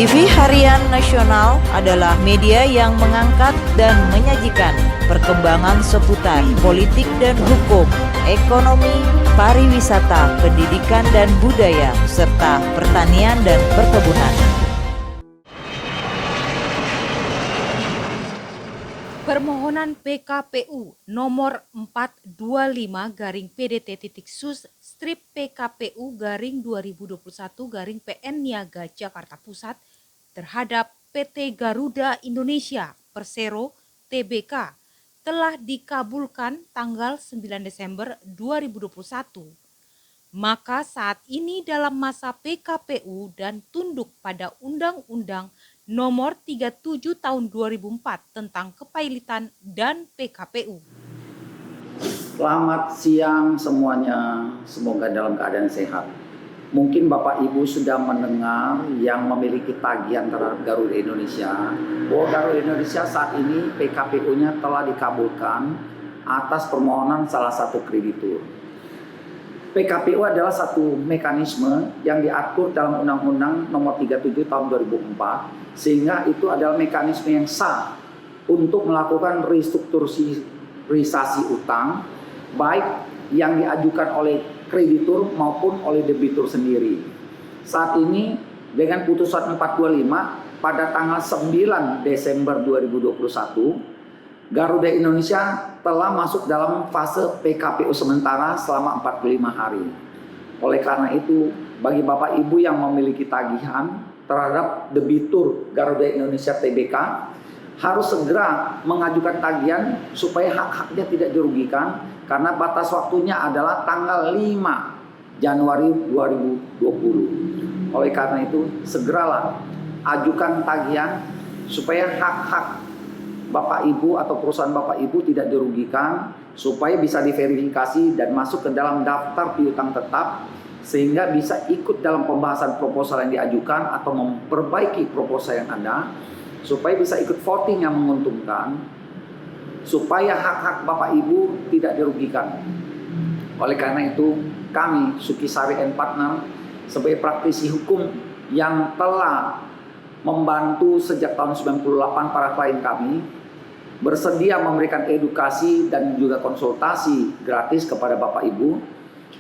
TV Harian Nasional adalah media yang mengangkat dan menyajikan perkembangan seputar politik dan hukum, ekonomi, pariwisata, pendidikan dan budaya, serta pertanian dan perkebunan. Permohonan PKPU nomor 425-PDT-sus-PKPU-2021-PN Niaga Jakarta Pusat terhadap PT Garuda Indonesia Persero Tbk telah dikabulkan tanggal 9 Desember 2021. Maka saat ini dalam masa PKPU dan tunduk pada Undang-Undang Nomor 37 Tahun 2004 tentang Kepailitan dan PKPU. Selamat siang semuanya, semoga dalam keadaan sehat. Mungkin Bapak Ibu sudah mendengar yang memiliki tagihan terhadap Garuda Indonesia, bahwa Garuda Indonesia saat ini PKPU-nya telah dikabulkan atas permohonan salah satu kreditur. PKPU adalah satu mekanisme yang diatur dalam Undang-Undang Nomor 37 Tahun 2004, sehingga itu adalah mekanisme yang sah untuk melakukan restrukturisasi utang, baik yang diajukan oleh kreditur maupun oleh debitur sendiri. Saat ini dengan putusan 425 pada tanggal 9 Desember 2021, Garuda Indonesia telah masuk dalam fase PKPU sementara selama 45 hari. Oleh karena itu, bagi Bapak Ibu yang memiliki tagihan terhadap debitur Garuda Indonesia Tbk, harus segera mengajukan tagihan supaya hak-haknya tidak dirugikan, karena batas waktunya adalah tanggal 5 Januari 2020. Oleh karena itu, segeralah ajukan tagihan supaya hak-hak Bapak Ibu atau perusahaan Bapak Ibu tidak dirugikan, supaya bisa diverifikasi dan masuk ke dalam daftar piutang tetap, sehingga bisa ikut dalam pembahasan proposal yang diajukan atau memperbaiki proposal yang ada, supaya bisa ikut voting yang menguntungkan, supaya hak-hak Bapak Ibu tidak dirugikan. Oleh karena itu, kami Sukisari & Partner sebagai praktisi hukum yang telah membantu sejak tahun 98 para klien kami, bersedia memberikan edukasi dan juga konsultasi gratis kepada Bapak Ibu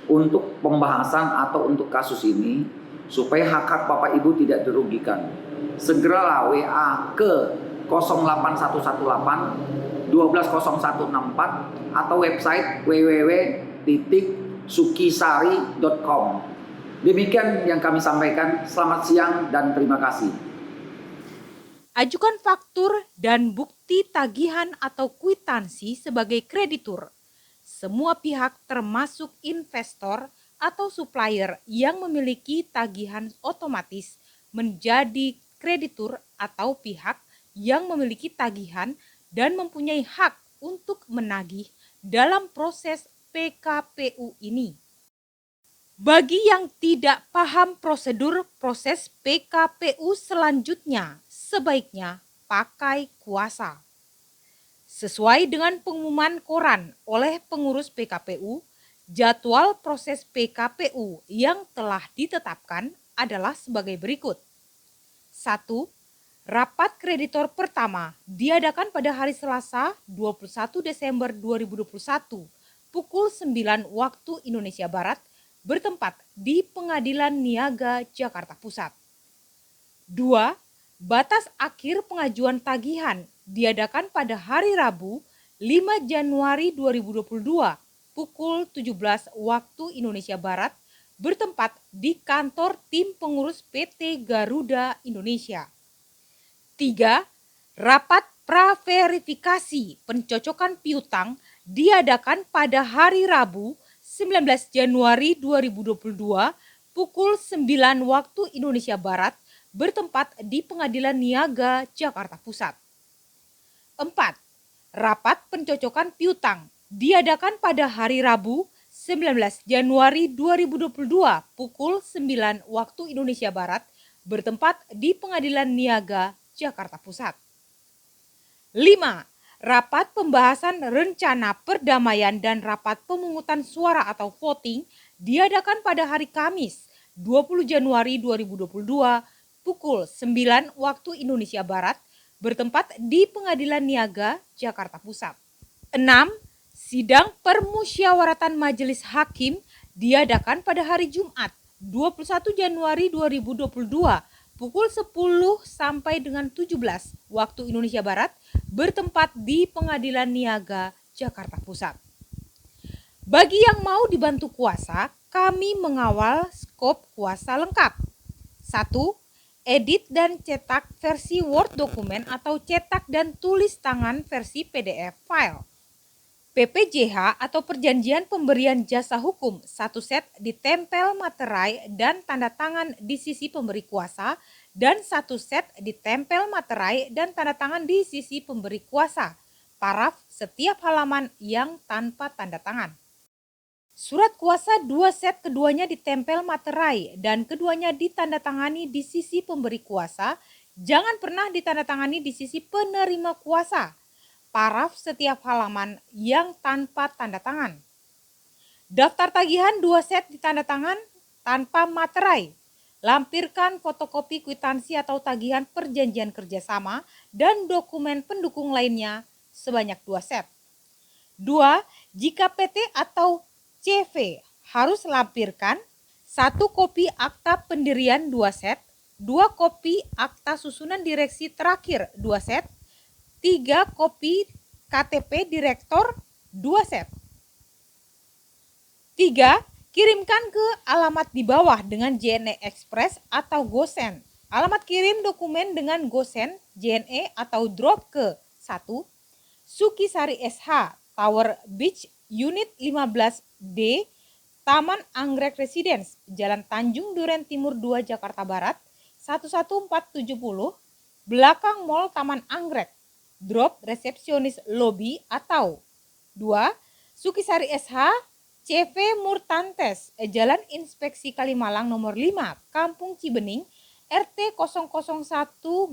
untuk pembahasan atau untuk kasus ini, supaya hak-hak Bapak Ibu tidak dirugikan. Segeralah WA ke 08118 120164 atau website www.sukisari.com. Demikian yang kami sampaikan. Selamat siang dan terima kasih. Ajukan faktur dan bukti tagihan atau kwitansi sebagai kreditur. Semua pihak termasuk investor atau supplier yang memiliki tagihan otomatis menjadi kreditur atau pihak yang memiliki tagihan dan mempunyai hak untuk menagih dalam proses PKPU ini. Bagi yang tidak paham prosedur proses PKPU selanjutnya, sebaiknya pakai kuasa. Sesuai dengan pengumuman koran oleh pengurus PKPU, jadwal proses PKPU yang telah ditetapkan adalah sebagai berikut. 1. Rapat kreditor pertama diadakan pada hari Selasa 21 Desember 2021 pukul 9 waktu Indonesia Barat bertempat di Pengadilan Niaga Jakarta Pusat. 2. Batas akhir pengajuan tagihan diadakan pada hari Rabu 5 Januari 2022 pukul 17 waktu Indonesia Barat bertempat di kantor tim pengurus PT Garuda Indonesia. 3. Rapat praverifikasi pencocokan piutang diadakan pada hari Rabu 19 Januari 2022 pukul 9 waktu Indonesia Barat bertempat di Pengadilan Niaga Jakarta Pusat. 4. Rapat pencocokan piutang diadakan pada hari Rabu 19 Januari 2022 pukul 9 waktu Indonesia Barat bertempat di Pengadilan Niaga Jakarta Pusat. 5. Rapat pembahasan rencana perdamaian dan rapat pemungutan suara atau voting diadakan pada hari Kamis 20 Januari 2022 pukul 9 waktu Indonesia Barat bertempat di Pengadilan Niaga, Jakarta Pusat. 6. Sidang permusyawaratan Majelis Hakim diadakan pada hari Jumat 21 Januari 2022 pukul 10 sampai dengan 17 waktu Indonesia Barat bertempat di Pengadilan Niaga, Jakarta Pusat. Bagi yang mau dibantu kuasa, kami mengawal skop kuasa lengkap. 1. Edit dan cetak versi Word dokumen atau cetak dan tulis tangan versi PDF file. PPJH atau Perjanjian Pemberian Jasa Hukum, satu set ditempel materai dan tanda tangan di sisi pemberi kuasa dan satu set ditempel materai dan tanda tangan di sisi pemberi kuasa. Paraf setiap halaman yang tanpa tanda tangan. Surat kuasa 2 set keduanya ditempel materai dan keduanya ditandatangani di sisi pemberi kuasa, jangan pernah ditandatangani di sisi penerima kuasa. Paraf setiap halaman yang tanpa tanda tangan. Daftar tagihan 2 set ditanda tangan tanpa materai. Lampirkan fotokopi kwitansi atau tagihan perjanjian kerjasama dan dokumen pendukung lainnya sebanyak 2 set. 2. Jika PT atau CV harus lampirkan 1 kopi akta pendirian 2 set, 2 kopi akta susunan direksi terakhir 2 set, 3 kopi KTP direktor 2 set. 3. Kirimkan ke alamat di bawah dengan JNE Express atau GoSend. Alamat kirim dokumen dengan GoSend, JNE atau drop ke 1. Sukisari SH, Tower Beach, Unit 15D, Taman Anggrek Residence, Jalan Tanjung Duren Timur 2, Jakarta Barat, 11470, belakang Mall Taman Anggrek. Drop resepsionis lobby atau 2. Sukisari SH, CV Murtantes, Jalan Inspeksi Kalimalang nomor 5, Kampung Cibening, RT 001-014,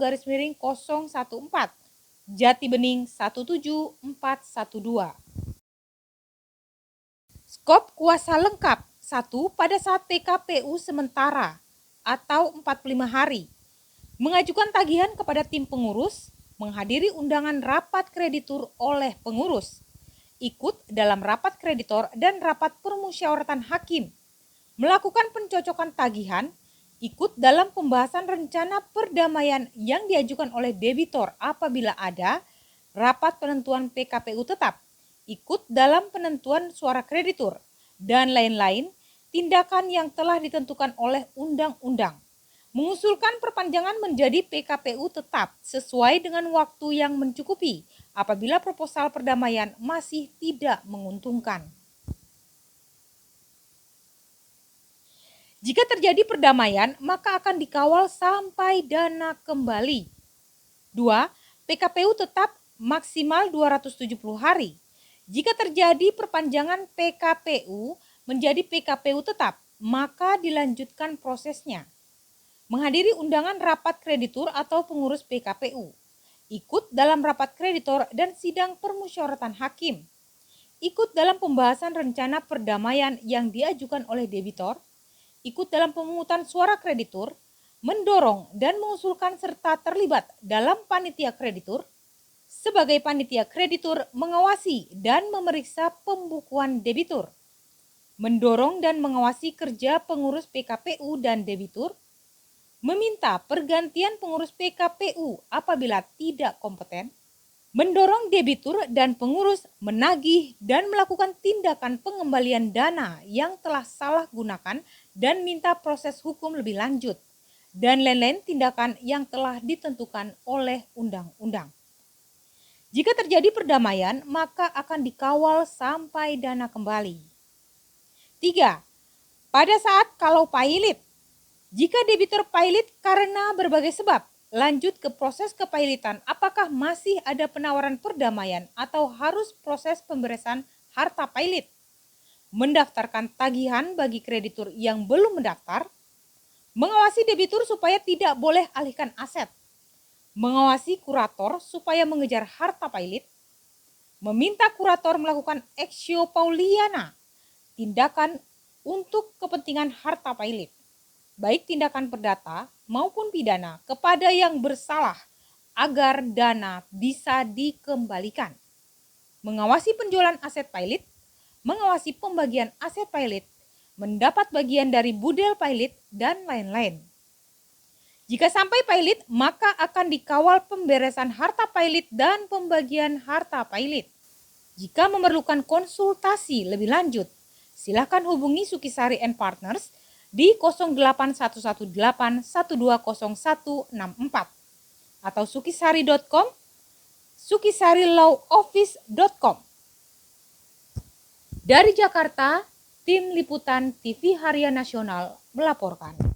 Jati Bening 17412. Skop kuasa lengkap 1. Pada saat PKPU sementara atau 45 hari. Mengajukan tagihan kepada tim pengurus, menghadiri undangan rapat kreditur oleh pengurus, ikut dalam rapat kreditor dan rapat permusyawaratan hakim, melakukan pencocokan tagihan, ikut dalam pembahasan rencana perdamaian yang diajukan oleh debitor apabila ada, rapat penentuan PKPU tetap, ikut dalam penentuan suara kreditur, dan lain-lain tindakan yang telah ditentukan oleh undang-undang. Mengusulkan perpanjangan menjadi PKPU tetap sesuai dengan waktu yang mencukupi apabila proposal perdamaian masih tidak menguntungkan. Jika terjadi perdamaian, maka akan dikawal sampai dana kembali. 2. PKPU tetap maksimal 270 hari. Jika terjadi perpanjangan PKPU menjadi PKPU tetap, maka dilanjutkan prosesnya. Menghadiri undangan rapat kreditur atau pengurus PKPU, ikut dalam rapat kreditor dan sidang permusyawaratan hakim, ikut dalam pembahasan rencana perdamaian yang diajukan oleh debitor, ikut dalam pemungutan suara kreditur, mendorong dan mengusulkan serta terlibat dalam panitia kreditur, sebagai panitia kreditur mengawasi dan memeriksa pembukuan debitur, mendorong dan mengawasi kerja pengurus PKPU dan debitur, meminta pergantian pengurus PKPU apabila tidak kompeten, mendorong debitur dan pengurus menagih dan melakukan tindakan pengembalian dana yang telah salah gunakan dan minta proses hukum lebih lanjut, dan lain-lain tindakan yang telah ditentukan oleh undang-undang. Jika terjadi perdamaian, maka akan dikawal sampai dana kembali. 3. Pada saat kalau pailit, jika debitur pailit karena berbagai sebab, lanjut ke proses kepailitan apakah masih ada penawaran perdamaian atau harus proses pemberesan harta pailit. Mendaftarkan tagihan bagi kreditur yang belum mendaftar, mengawasi debitur supaya tidak boleh alihkan aset, mengawasi kurator supaya mengejar harta pailit, meminta kurator melakukan exio pauliana, tindakan untuk kepentingan harta pailit, baik tindakan perdata maupun pidana kepada yang bersalah agar dana bisa dikembalikan. Mengawasi penjualan aset pilot, mengawasi pembagian aset pilot, mendapat bagian dari budel pilot, dan lain-lain. Jika sampai pilot, maka akan dikawal pemberesan harta pilot dan pembagian harta pilot. Jika memerlukan konsultasi lebih lanjut, silakan hubungi Sukisari & Partners di 08118120164 atau sukisari.com, sukisarilawoffice.com. Dari Jakarta, Tim Liputan TV Harian Nasional melaporkan.